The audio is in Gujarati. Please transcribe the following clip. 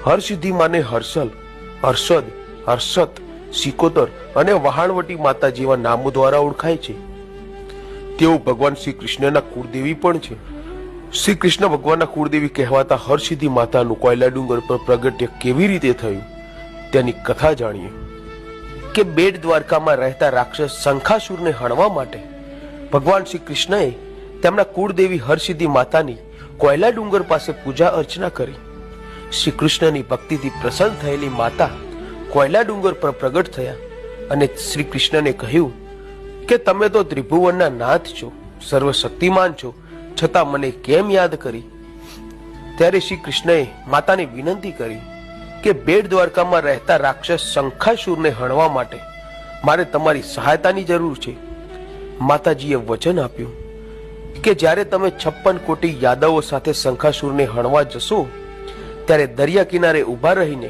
હરસિદ્ધિ માને હર્ષલ, હર્ષદ, હર્ષત, સિકોતર અને વહાણવટી માતા જેવા નામો દ્વારા ઓળખાય છે. તેઓ ભગવાન શ્રી કૃષ્ણના કુળદેવી પણ છે. શ્રી કૃષ્ણ ભગવાનના કુળદેવી કહેવાતા હરસિદ્ધિ માતાનું કોયલા ડુંગર પર પ્રગટ્ય કેવી રીતે થયું તેની કથા જાણીએ. કે બેટ દ્વારકામાં રહેતા રાક્ષસ શંખાસુરને હણવા માટે ભગવાન શ્રી કૃષ્ણએ તેમના કુળદેવી હરસિદ્ધિ માતાની કોયલા ડુંગર પાસે પૂજા અર્ચના કરી. શ્રી કૃષ્ણની ભક્તિથી પ્રસન્ન થયેલી માતા કોયલા ડુંગર પર પ્રગટ થયા અને શ્રી કૃષ્ણને કહ્યું કે તમે તો ત્રિભુવનના નાથ છો, સર્વશક્તિમાન છો, છતાં મને કેમ યાદ કરી? ત્યારે શ્રી કૃષ્ણએ માતાને વિનંતી કરી કે બેટ દ્વારકામાં રહેતા રાક્ષસ શંખાસુરને હણવા માટે મારે તમારી સહાયતાની જરૂર છે. માતાજીએ વચન આપ્યું કે જ્યારે તમે 56 કોટી યાદવો સાથે શંખાસુરને હણવા જશો ત્યારે દરિયા કિનારે ઊભા રહીને